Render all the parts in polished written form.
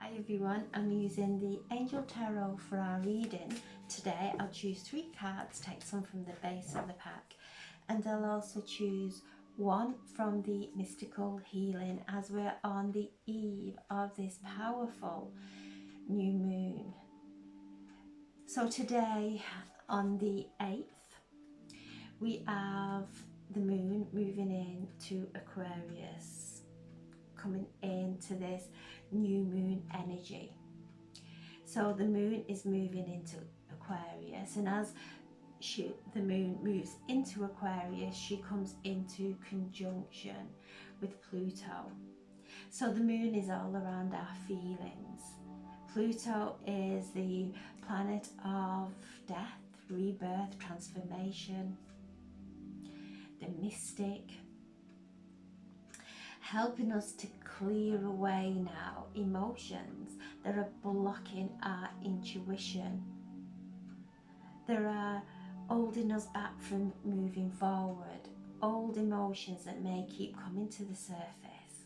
Hi everyone, I'm using the Angel Tarot for our reading. Today I'll choose 3 cards, take some from the base of the pack, and I'll also choose one from the Mystical Healing as we're on the eve of this powerful new moon. So today on the 8th we have the moon moving into Aquarius, coming into this new moon energy. So the moon is moving into Aquarius, and as the moon moves into Aquarius, she comes into conjunction with Pluto. So the moon is all around our feelings. Pluto is the planet of death, rebirth, transformation, the mystic, helping us to clear away now emotions that are blocking our intuition, that are holding us back from moving forward, old emotions that may keep coming to the surface.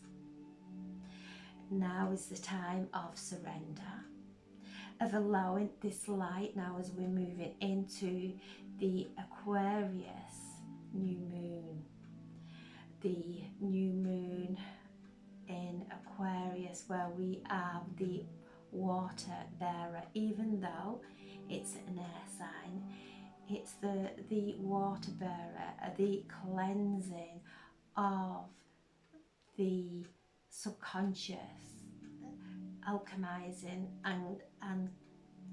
Now is the time of surrender, of allowing this light now as we're moving into the Aquarius new moon. The new moon in Aquarius, where we have the water bearer, even though it's an air sign, it's the water bearer, the cleansing of the subconscious, alchemizing and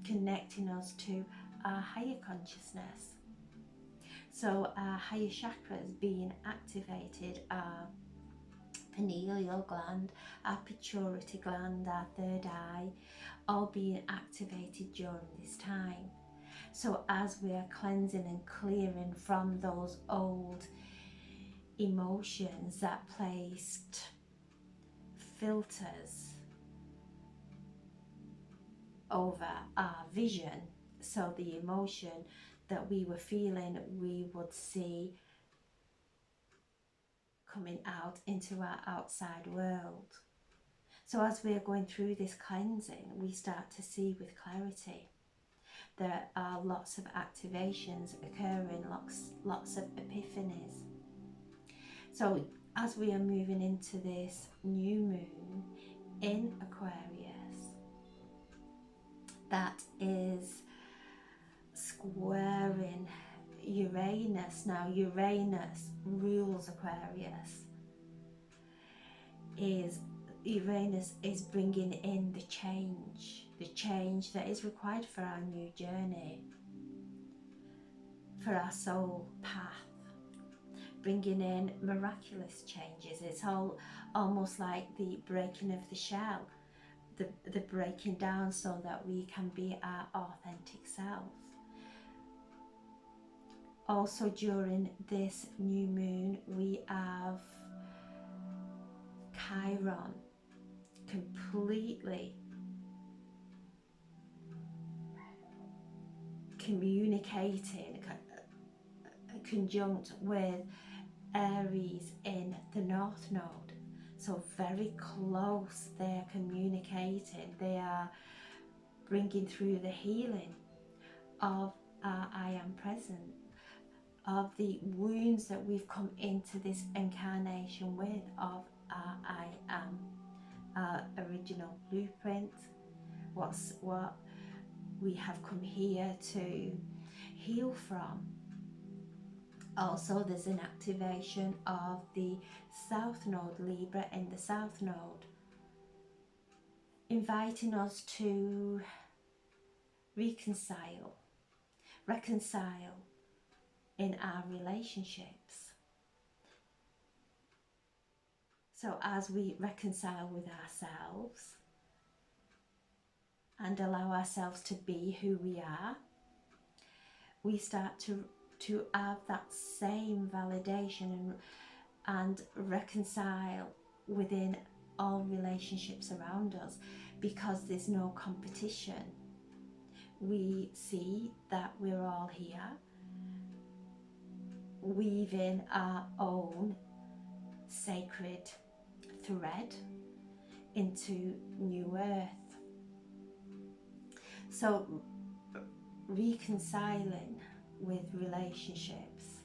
connecting us to our higher consciousness. So our higher chakras being activated are pineal gland, our pituitary gland, our third eye, all being activated during this time. So as we are cleansing and clearing from those old emotions that placed filters over our vision, so the emotion that we were feeling, we would see coming out into our outside world. So as we are going through this cleansing, we start to see with clarity. There are lots of activations occurring, lots of epiphanies. So as we are moving into this new moon in Aquarius, that is squaring Uranus. Now Uranus rules Aquarius. Uranus is bringing in the change that is required for our new journey, for our soul path, bringing in miraculous changes. It's almost like the breaking of the shell, the breaking down so that we can be our authentic self. Also during this new moon we have Chiron completely communicating, conjunct with Aries in the North Node. So very close, they're communicating, they are bringing through the healing of our I am present, of the wounds that we've come into this incarnation with, of our I am, our original blueprint, what we have come here to heal from. Also there's an activation of the South Node, Libra in the South Node, inviting us to reconcile in our relationships. So as we reconcile with ourselves and allow ourselves to be who we are, we start to have that same validation and reconcile within all relationships around us, because there's no competition. We see that we're all here weaving our own sacred thread into new earth. So reconciling with relationships.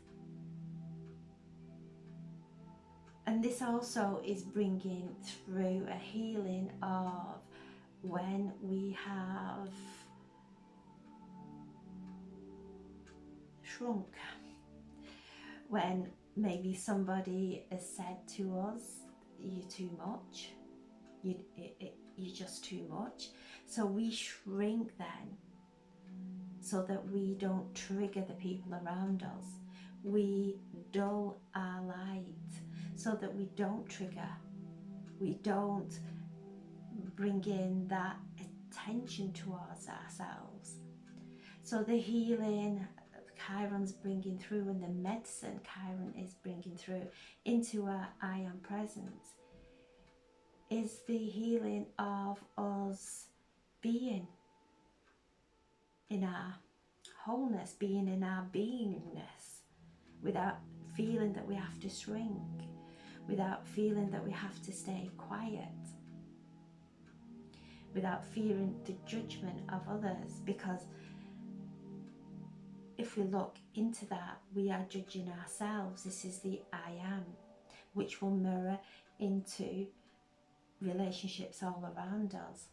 And this also is bringing through a healing of when we have shrunk, when maybe somebody has said to us, you're too much, you're just too much. So we shrink then, so that we don't trigger the people around us. We dull our light so that we don't trigger, we don't bring in that attention towards ourselves. So the healing Chiron's bringing through, and the medicine Chiron is bringing through into our I am presence, is the healing of us being in our wholeness, being in our beingness, without feeling that we have to shrink, without feeling that we have to stay quiet, without fearing the judgment of others. Because if we look into that, we are judging ourselves. This is the I am, which will mirror into relationships all around us.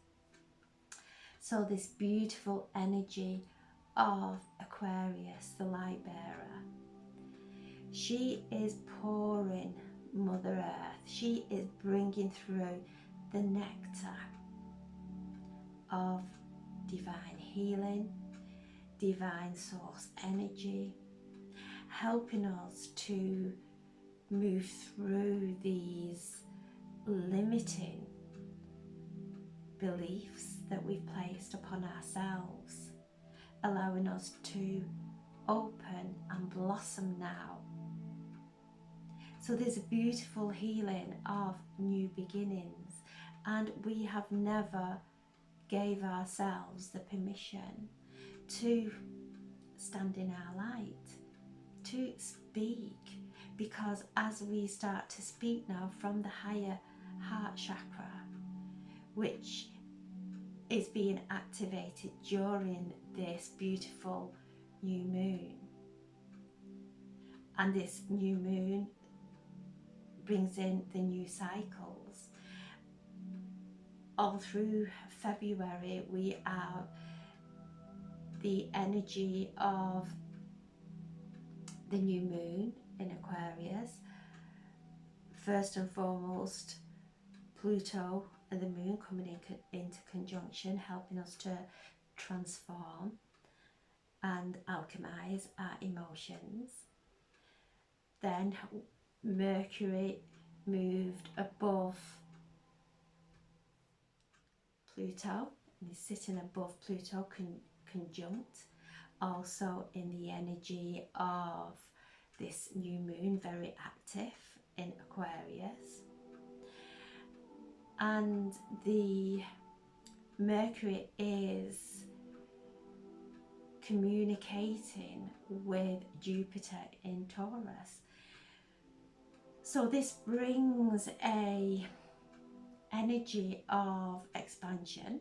So this beautiful energy of Aquarius, the light bearer, she is pouring Mother Earth. She is bringing through the nectar of divine healing, divine source energy, helping us to move through these limiting beliefs that we've placed upon ourselves, allowing us to open and blossom now. So there's a beautiful healing of new beginnings, and we have never gave ourselves the permission to stand in our light, to speak, because as we start to speak now from the higher heart chakra, which is being activated during this beautiful new moon, and this new moon brings in the new cycles. All through February we have the energy of the new moon in Aquarius. First and foremost, Pluto and the moon coming into conjunction, helping us to transform and alchemize our emotions. Then Mercury moved above Pluto and is sitting above Pluto conjunct, also in the energy of this new moon, very active in Aquarius. And the Mercury is communicating with Jupiter in Taurus. So this brings a energy of expansion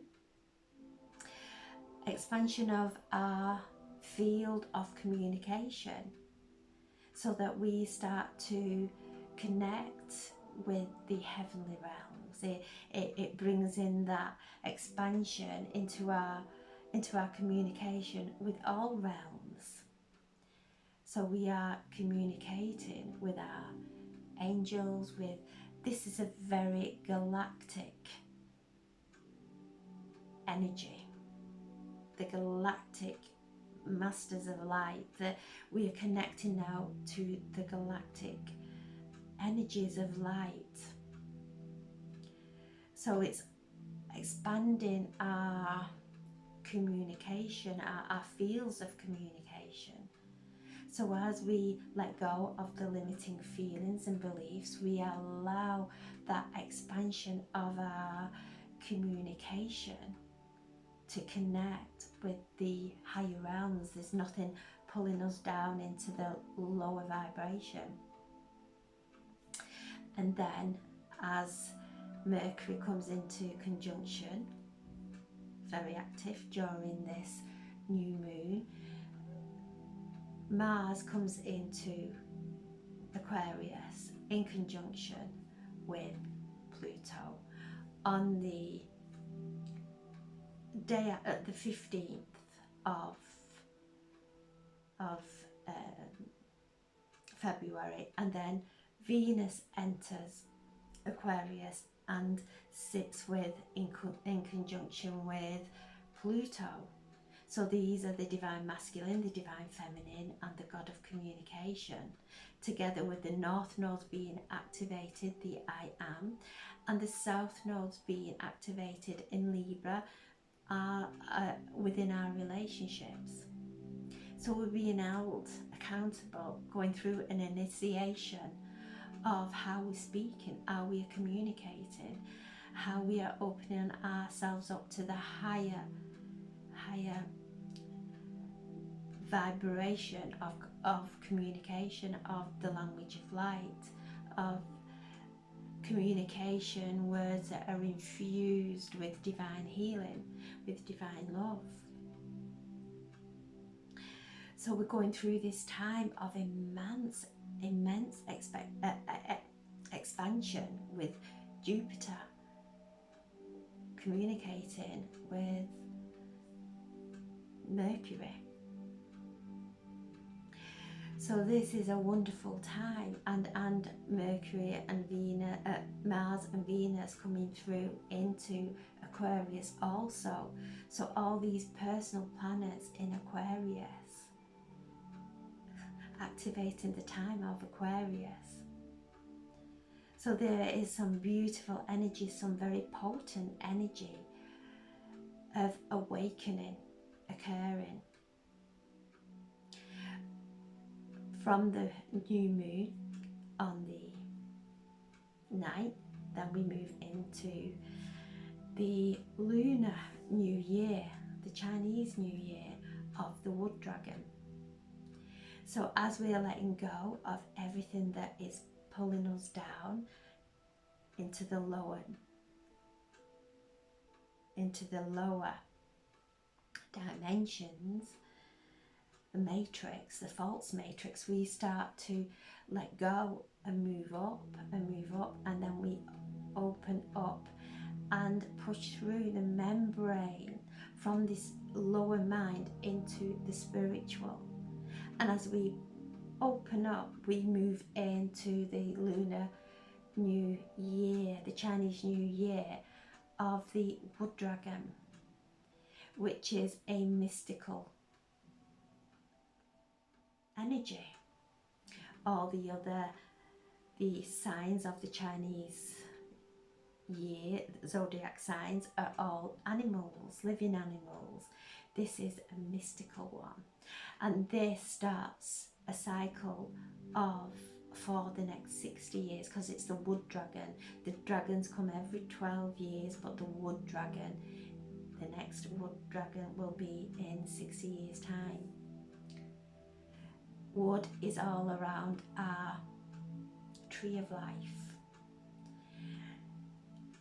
of our field of communication, so that we start to connect with the heavenly realms. It brings in that expansion into our communication with all realms. So we are communicating with our angels, with, this is a very galactic energy, the galactic masters of light, that we are connecting now to the galactic energies of light. So it's expanding our communication, our fields of communication. So as we let go of the limiting feelings and beliefs, we allow that expansion of our communication to connect with the higher realms. There's nothing pulling us down into the lower vibration. And then as Mercury comes into conjunction very active during this new moon. Mars comes into Aquarius in conjunction with Pluto on the day at the 15th of February, and then Venus enters Aquarius and sits with in conjunction with Pluto. So these are the divine masculine, the divine feminine, and the god of communication, together with the north nodes being activated, the I am, and the south nodes being activated in Libra within our relationships. So we're being held accountable, going through an initiation of how we're speaking, how we are communicating, how we are opening ourselves up to the higher vibration of communication, of the language of light, of communication, words that are infused with divine healing, with divine love. So we're going through this time of immense expansion with Jupiter communicating with Mercury. So this is a wonderful time, and Mercury and Venus, Mars and Venus coming through into Aquarius also. So all these personal planets in Aquarius activating the time of Aquarius. So there is some beautiful energy, some very potent energy of awakening occurring. From the new moon on the 9th, then we move into the lunar new year, the Chinese new year of the wood dragon. So as we are letting go of everything that is pulling us down into the lower dimensions, the matrix, the false matrix, we start to let go and move up, and then we open up and push through the membrane from this lower mind into the spiritual. And as we open up, we move into the lunar new year, the Chinese new year of the wood dragon, which is a mystical energy. All the signs of the Chinese year, zodiac signs, are all animals, living animals. This is a mystical one, and this starts a cycle for the next 60 years, because it's the wood dragon. The dragons come every 12 years, but the wood dragon, the next wood dragon, will be in 60 years time. Wood is all around our tree of life,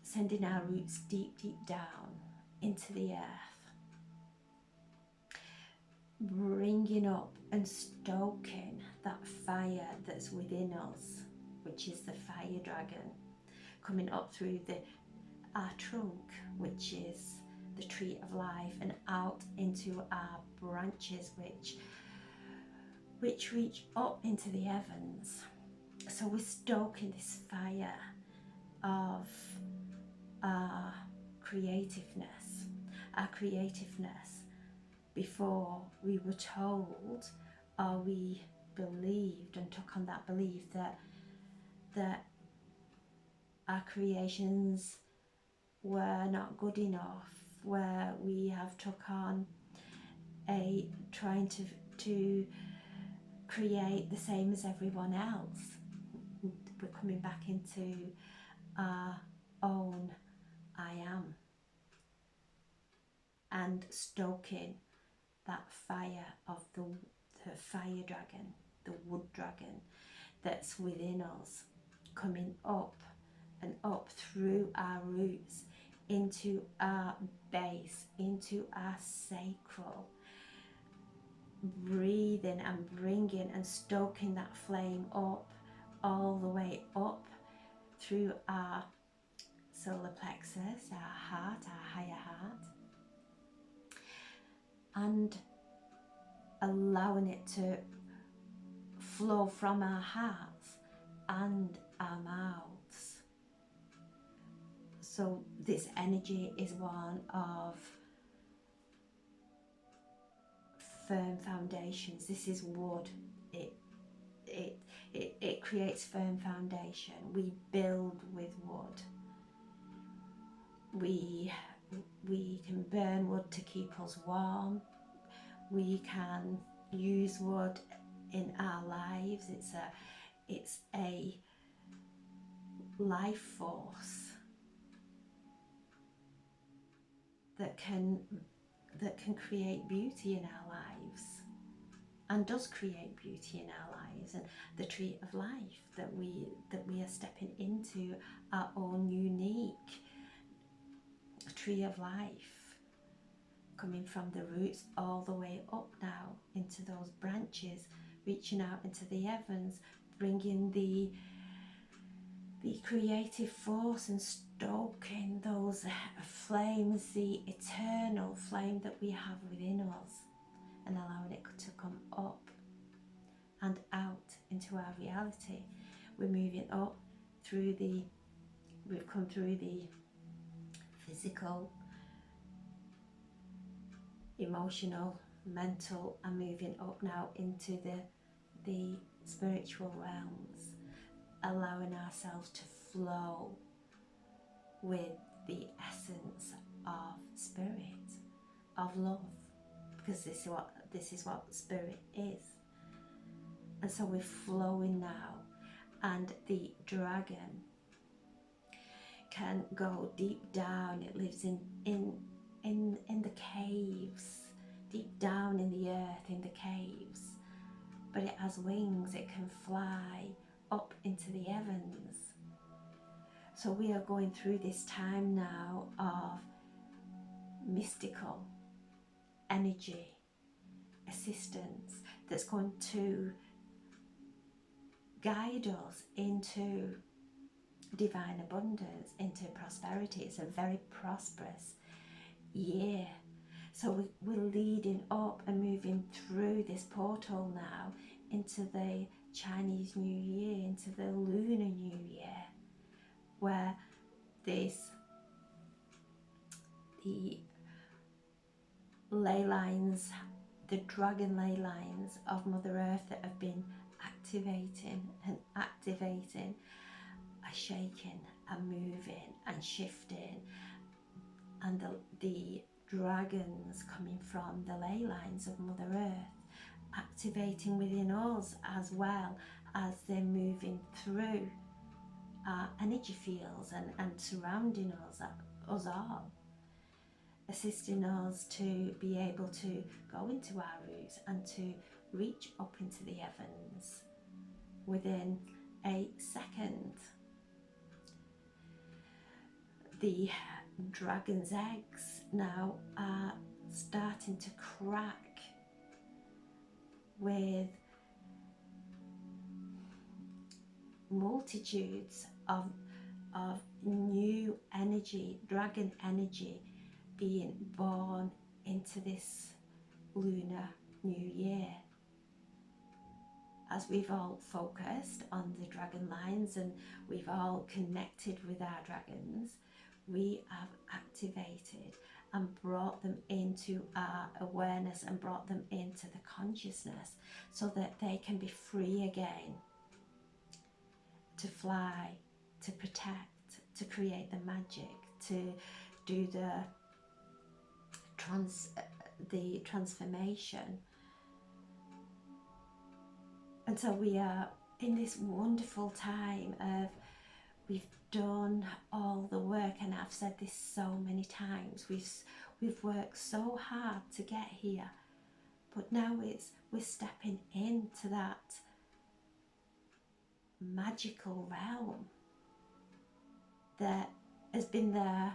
sending our roots deep, deep down into the earth, bringing up and stoking that fire that's within us, which is the fire dragon, coming up through our trunk, which is the tree of life, and out into our branches, which reach up into the heavens. So we're stoking this fire of our creativeness before we were told, or we believed and took on that belief that our creations were not good enough, where we have took on trying to create the same as everyone else. We're coming back into our own I am and stoking that fire of the fire dragon, the wood dragon that's within us, coming up and up through our roots into our base, into our sacral, breathing and bringing and stoking that flame up, all the way up through our solar plexus, our heart, our higher heart, and allowing it to flow from our hearts and our mouths. So this energy is one of firm foundations. This is wood. It creates firm foundation. We build with wood. We can burn wood to keep us warm. We can use wood in our lives. It's a life force that can create beauty in our lives, and does create beauty in our lives. And the tree of life that we are stepping into, our own unique tree of life, coming from the roots all the way up now into those branches, reaching out into the heavens, bringing the creative force and stoking those flames, the eternal flame that we have within us, and allowing it to come up and out into our reality. We're moving up through we've come through the physical, emotional, mental, and moving up now into the spiritual realms, allowing ourselves to flow with the essence of spirit, of love, because this is what spirit is. And so we're flowing now, and the dragon can go deep down. It lives in the caves, deep down in the earth, in the caves, but it has wings. It can fly up into the heavens. So we are going through this time now of mystical energy, assistance, that's going to guide us into divine abundance, into prosperity. It's a very prosperous year. So we're leading up and moving through this portal now into the Chinese New Year, into the Lunar New Year, where the ley lines, the dragon ley lines of Mother Earth that have been activating are shaking and moving and shifting, and the dragons coming from the ley lines of Mother Earth activating within us, as well as they're moving through our energy fields and surrounding us all, assisting us to be able to go into our roots and to reach up into the heavens within a second. The dragon's eggs now are starting to crack with multitudes of new energy, dragon energy, being born into this Lunar New Year. As we've all focused on the dragon lines and we've all connected with our dragons, we have activated and brought them into our awareness and brought them into the consciousness, so that they can be free again to fly, to protect, to create the magic, to do the transformation. And so we are in this wonderful time of, we've done all the work, and I've said this so many times, we've worked so hard to get here, but now we're stepping into that magical realm that has been there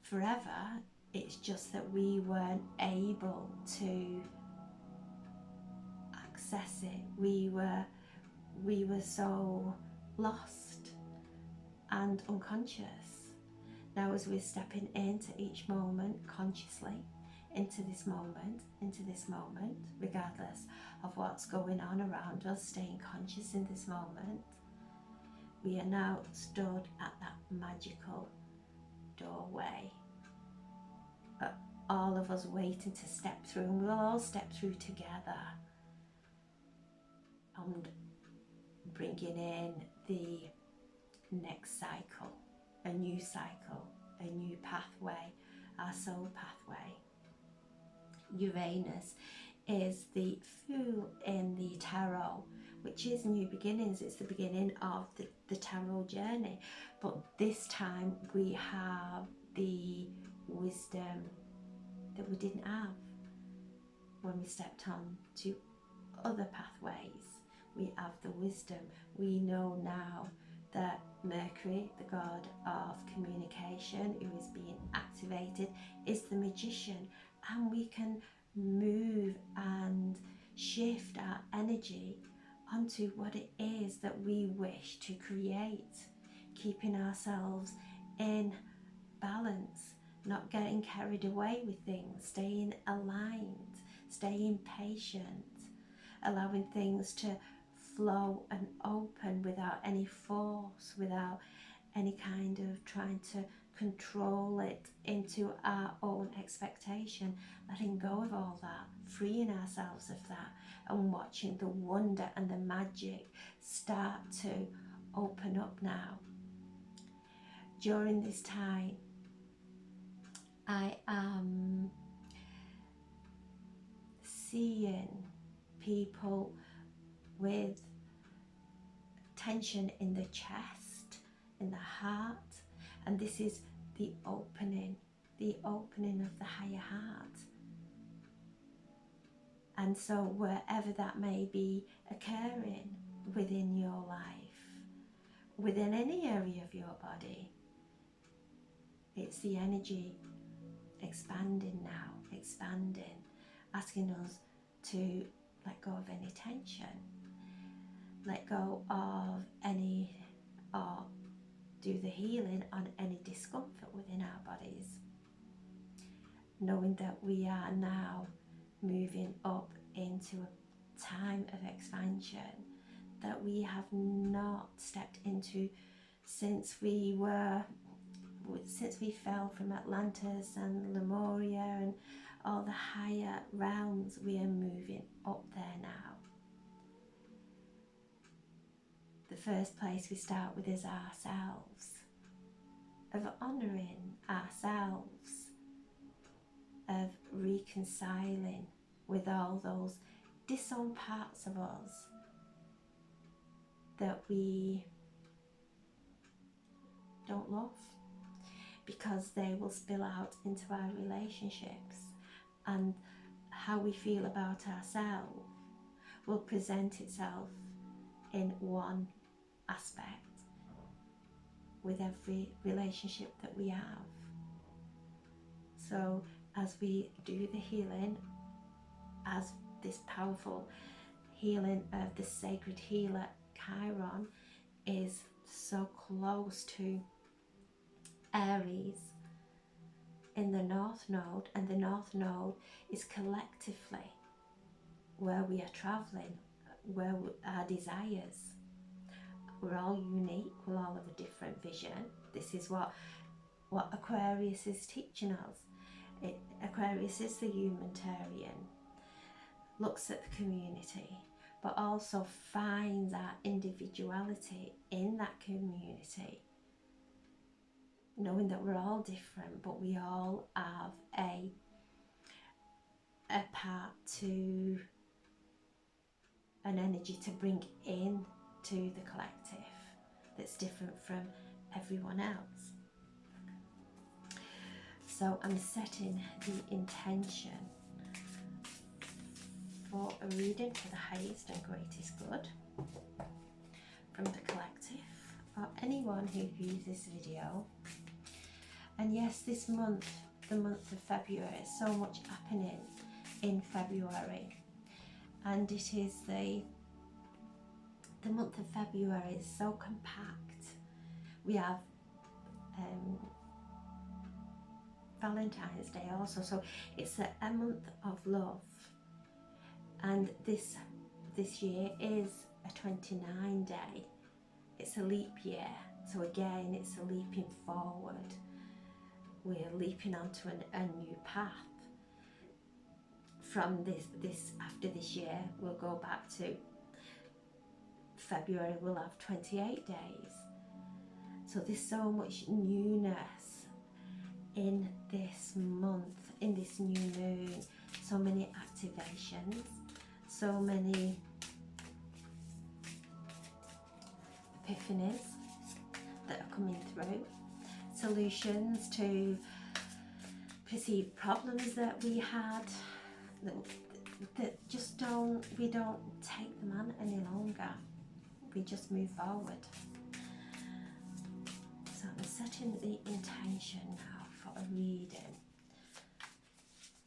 forever. It's just that we weren't able to access it. We were so lost and unconscious. Now, as we're stepping into each moment consciously, into this moment, regardless of what's going on around us, staying conscious in this moment, we are now stood at that magical doorway. All of us waiting to step through, and we'll all step through together, and bringing in the next cycle, a new pathway, our soul pathway. Uranus is the Fool in the tarot, which is new beginnings. It's the beginning of the tarot journey, but this time we have the wisdom that we didn't have when we stepped on to other pathways. We have the wisdom. We know now that Mercury, the god of communication, who is being activated, is the magician, and we can move and shift our energy onto what it is that we wish to create, keeping ourselves in balance, not getting carried away with things, staying aligned, staying patient, allowing things to flow and open without any force, without any kind of trying to control it into our own expectation, letting go of all that, freeing ourselves of that, and watching the wonder and the magic start to open up now. During this time, I am seeing people with tension in the chest, in the heart, and this is the opening of the higher heart. And so wherever that may be occurring within your life, within any area of your body, it's the energy expanding now, asking us to let go of any tension, let go of any, or do the healing on any discomfort within our bodies, knowing that we are now moving up into a time of expansion that we have not stepped into since we fell from Atlantis and Lemuria and all the higher realms. We are moving up there now. The first place we start with is ourselves, of honouring ourselves, of reconciling with all those disowned parts of us that we don't love, because they will spill out into our relationships, and how we feel about ourselves will present itself in one aspect with every relationship that we have. So as we do the healing, as this powerful healing of the sacred healer Chiron is so close to Aries in the North Node, and the North Node is collectively where we are travelling, where our desires. We're all unique, we all have a different vision. This is what Aquarius is teaching us. Aquarius is the humanitarian, looks at the community, but also finds our individuality in that community, knowing that we're all different, but we all have a part to, an energy to bring in to the collective that's different from everyone else. So I'm setting the intention for a reading for the highest and greatest good from the collective, or anyone who views this video And yes, this month, the month of February, so much happening in February, and it is the month of February is so compact. We have Valentine's Day also, so it's a month of love. And this year is a 29 day. It's a leap year, so again it's a leaping forward. We're leaping onto a new path. From this after this year, we'll go back to February. We'll have 28 days. So there's so much newness in this month, in this new moon. So many activations, so many epiphanies that are coming through, solutions to perceived problems that we had, that just we don't take them on any longer. We just move forward. So I'm setting the intention now for a reading,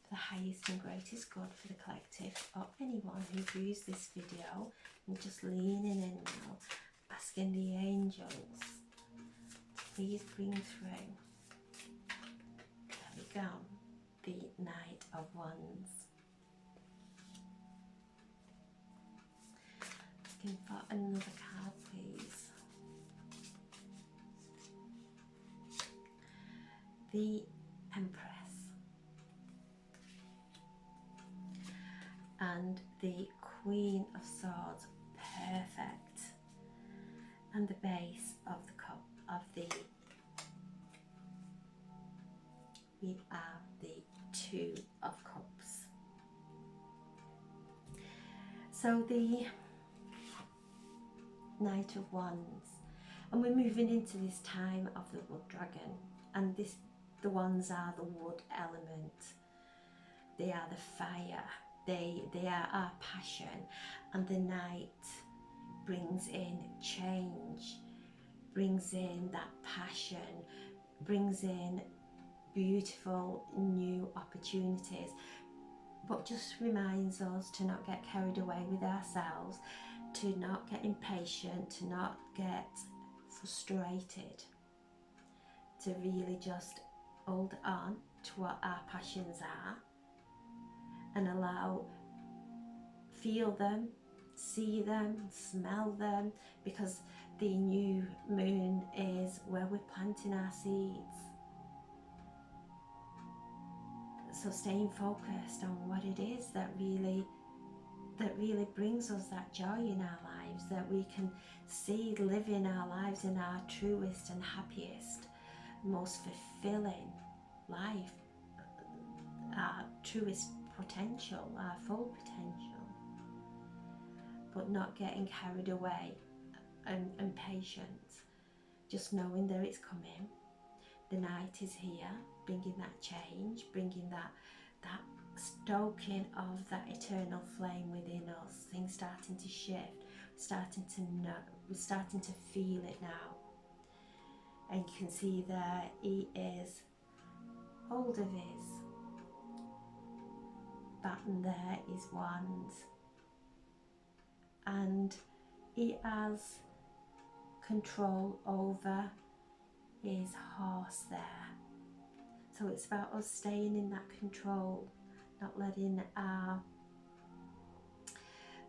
the highest and greatest good for the collective, or anyone who views this video. I'm just leaning in now, asking the angels to please bring through. There we go, the Knight of Wands. Looking for another card, please. The Empress and the Queen of Swords, perfect, and the base of the cup of the, we have the Two of Cups. So the Knight of Wands, and we're moving into this time of the Wood Dragon, and the wands are the wood element. They are the fire. They are our passion, and the Knight brings in change, brings in that passion, brings in beautiful new opportunities, but just reminds us to not get carried away with ourselves, to not get impatient, to not get frustrated, to really just hold on to what our passions are and feel them, see them, smell them, because the new moon is where we're planting our seeds. So staying focused on what it is that really brings us that joy in our lives, that we can see living our lives in our truest and happiest, most fulfilling life, our truest potential, our full potential, but not getting carried away and impatient, just knowing that it's coming. The night is here, bringing that change, bringing that stoking of that eternal flame within us, things starting to shift, we're starting to feel it now. And you can see there he is hold of his baton, there his wand, and he has control over his horse there. So it's about us staying in that control, not letting our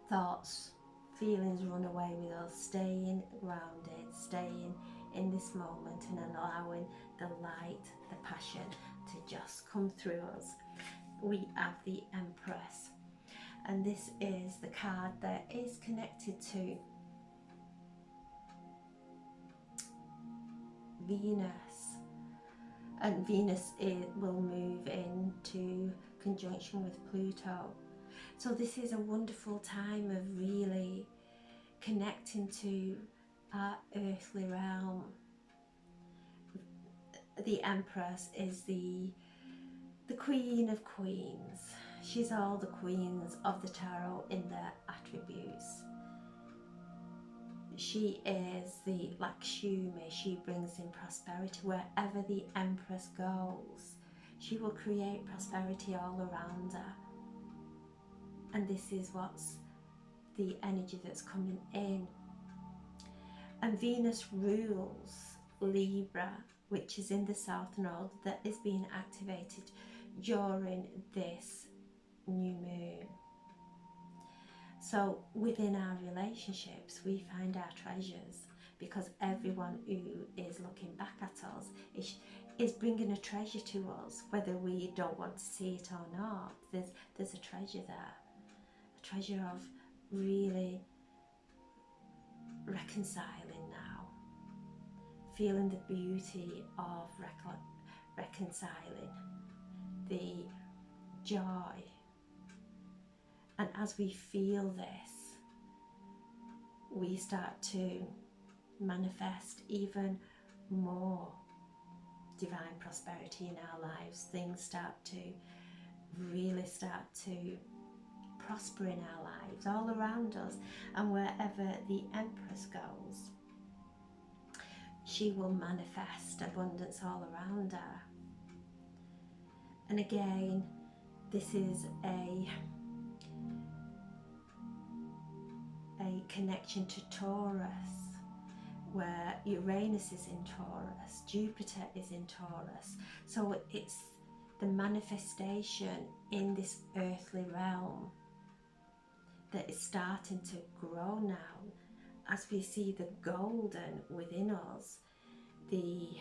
thoughts, feelings run away with us, staying grounded, staying in this moment and allowing the light, the passion to just come through us. We have the Empress, and this is the card that is connected to Venus, and Venus will move into conjunction with Pluto. So this is a wonderful time of really connecting to our earthly realm. The Empress is the Queen of Queens. She's all the queens of the tarot in their attributes. She is the Lakshmi. She brings in prosperity wherever the Empress goes. She will create prosperity all around her. And this is what's the energy that's coming in. And Venus rules Libra, which is in the South Node, that is being activated during this new moon. So within our relationships, we find our treasures, because everyone who is looking back at us is bringing a treasure to us, whether we don't want to see it or not. There's a treasure there, a treasure of really reconciling now, feeling the beauty of reconciling, the joy. And as we feel this, we start to manifest even more divine prosperity in our lives. Things start to really prosper in our lives, all around us. And wherever the Empress goes, she will manifest abundance all around her. And again, this is a connection to Taurus, where Uranus is in Taurus, Jupiter is in Taurus. So it's the manifestation in this earthly realm that is starting to grow now, as we see the golden within us, the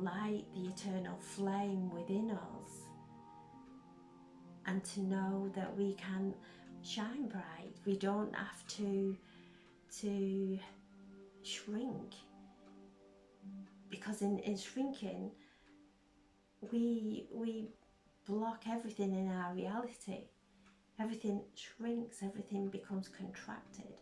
light, the eternal flame within us, and to know that we can shine bright. We don't have to shrink, because in shrinking we block everything in our reality. Everything shrinks, everything becomes contracted.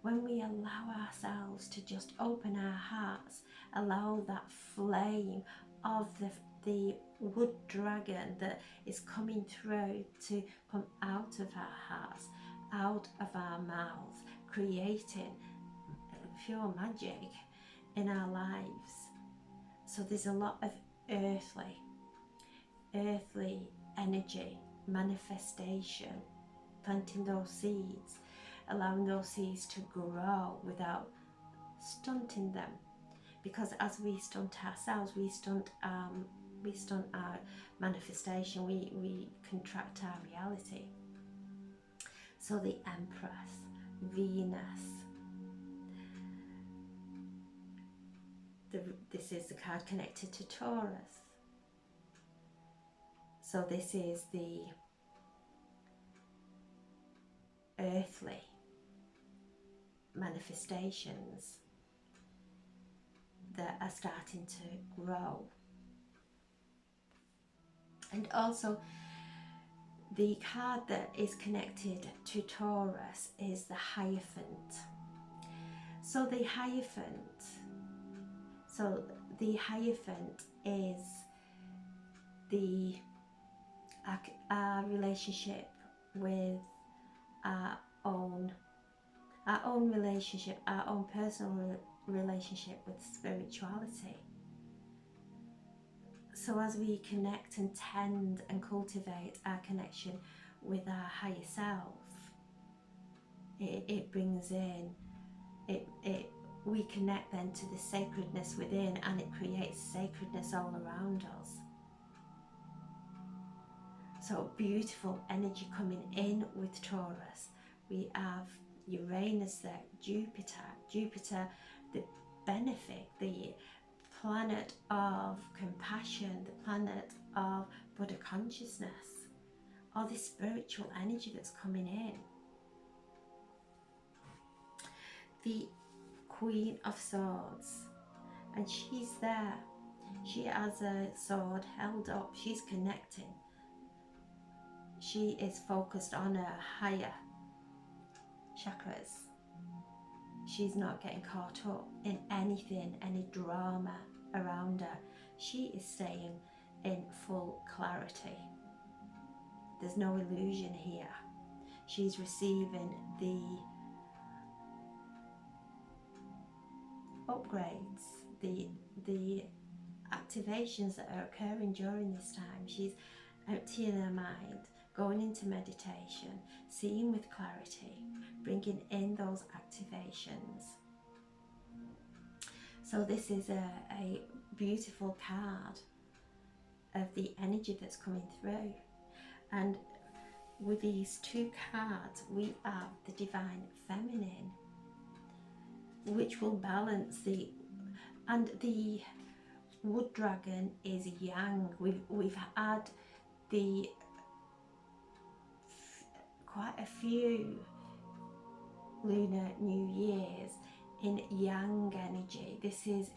When we allow ourselves to just open our hearts, allow that flame of the wood dragon that is coming through to come out of our hearts, out of our mouths, creating pure magic in our lives. So there's a lot of earthly energy, manifestation, planting those seeds, allowing those seeds to grow without stunting them. Because as we stunt ourselves, we stunt our manifestation, we contract our reality. So the Empress, Venus, this is the card connected to Taurus. So this is the earthly manifestations that are starting to grow. And also the card that is connected to Taurus is the Hierophant. So the Hierophant is our relationship with our own relationship, our own personal relationship with spirituality. So as we connect and tend and cultivate our connection with our higher self, it brings in, we connect then to the sacredness within, and it creates sacredness all around us. So beautiful energy coming in with Taurus. We have Uranus there, Jupiter, the benefit, the planet of compassion, the planet of Buddha consciousness, all this spiritual energy that's coming in. The Queen of Swords, and she's there. She has a sword held up, she's connecting. She is focused on her higher chakras. She's not getting caught up in anything, any drama around her. She is staying in full clarity. There's no illusion here. She's receiving the upgrades, the activations that are occurring during this time. She's emptying her mind, going into meditation, seeing with clarity, bringing in those activations. So this is a beautiful card of the energy that's coming through. And with these two cards, we have the Divine Feminine, which will balance and the Wood Dragon is Yang. We've had quite a few Lunar New Years in Yang energy. This is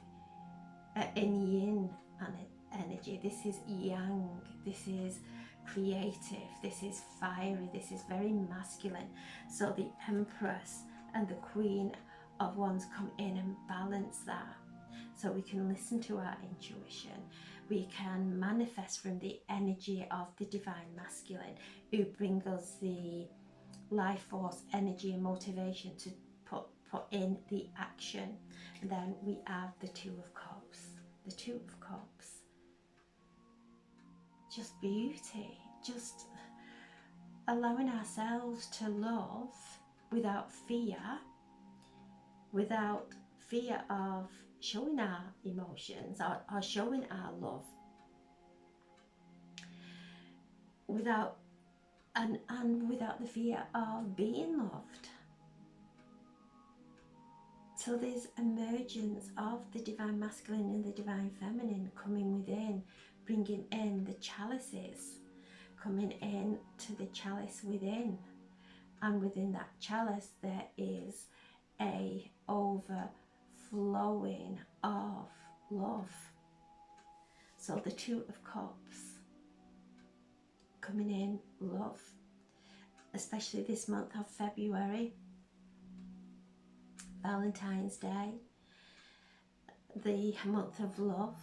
in Yin energy. This is Yang. This is creative. This is fiery. This is very masculine. So the Empress and the Queen of Wands come in and balance that. So we can listen to our intuition. We can manifest from the energy of the Divine Masculine, who bring us the life force, energy and motivation to put in the action. And then we have the Two of Cups. The Two of Cups. Just beauty. Just allowing ourselves to love without fear of showing our emotions or showing our love, without the fear of being loved. So there's emergence of the Divine Masculine and the Divine Feminine coming within, bringing in the chalices, coming in to the chalice within, and within that chalice there is a overflowing of love. So the Two of Cups coming in, love, especially this month of February, Valentine's Day, the month of love,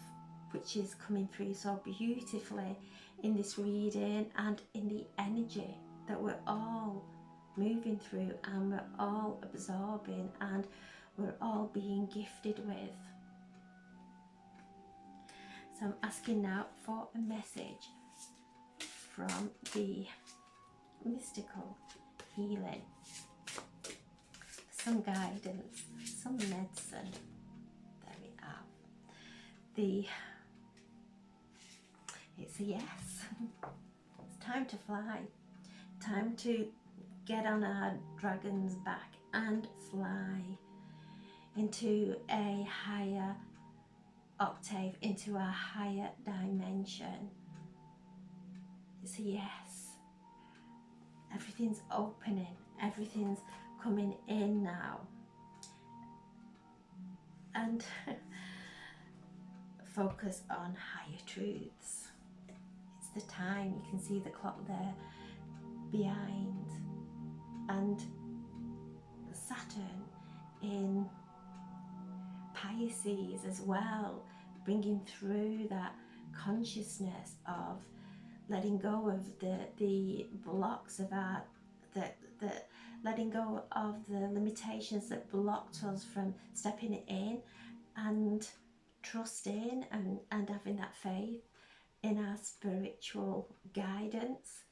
which is coming through so beautifully in this reading and in the energy that we're all moving through and we're all absorbing and we're all being gifted with. So I'm asking now for a message from the mystical healing, some guidance, some medicine. There we are. It's a yes. It's time to fly. Time to get on our dragon's back and fly into a higher octave, into a higher dimension. It's a yes. Everything's opening. Everything's coming in now. And focus on higher truths. It's the time. You can see the clock there behind. And Saturn in Pisces as well, bringing through that consciousness of letting go of the blocks of our, letting go of the limitations that blocked us from stepping in and trusting and having that faith in our spiritual guidance.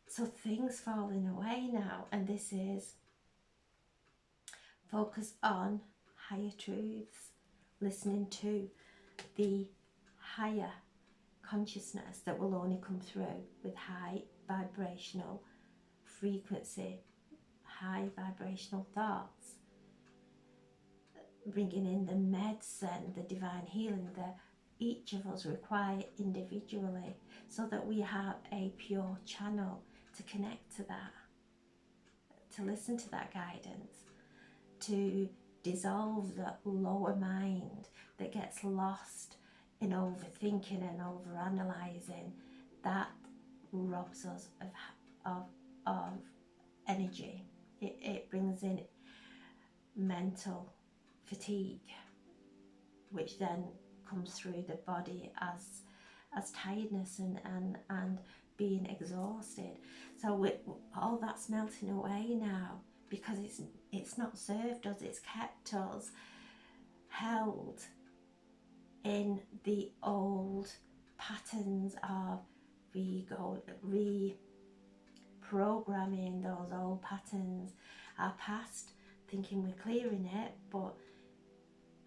So things falling away now, and this is focus on higher truths, listening to the higher consciousness that will only come through with high vibrational frequency, high vibrational thoughts, bringing in the medicine, the divine healing that each of us require individually, so that we have a pure channel to connect to that, to listen to that guidance, to dissolve the lower mind that gets lost in overthinking and overanalyzing. That robs us of energy. It brings in mental fatigue, which then comes through the body as tiredness and being exhausted. So all that's melting away now, because it's not served us, it's kept us held in the old patterns of reprogramming those old patterns, our past, thinking we're clearing it, but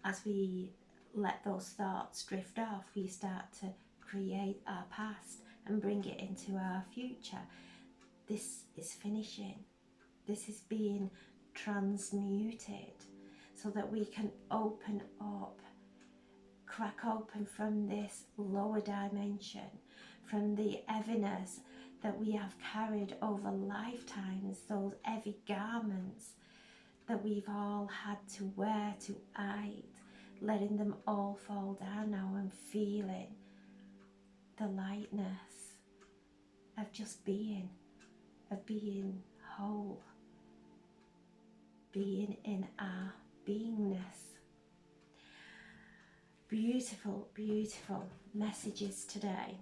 as we let those thoughts drift off, we start to create our past and bring it into our future. This is finishing. This is being transmuted so that we can open up, crack open from this lower dimension, from the heaviness that we have carried over lifetimes, those heavy garments that we've all had to wear to hide, letting them all fall down now and feeling the lightness of just being, of being whole, being in our beingness. Beautiful, beautiful messages today.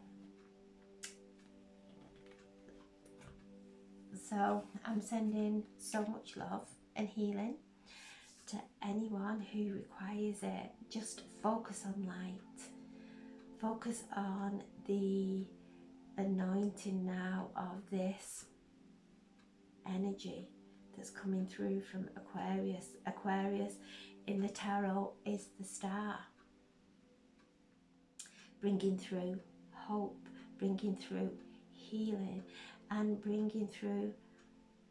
So I'm sending so much love and healing to anyone who requires it. Just focus on light. Focus on the anointing now of this energy that's coming through from Aquarius. Aquarius in the tarot is the star, bringing through hope, bringing through healing, and bringing through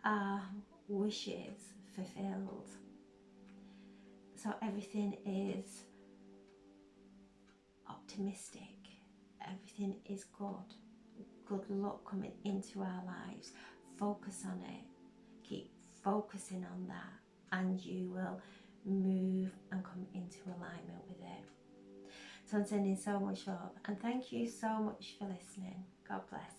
our wishes fulfilled. So everything is optimistic, everything is good. Good luck coming into our lives. Focus on it. Keep focusing on that, and you will move and come into alignment with it. So I'm sending so much love, and thank you so much for listening. God bless.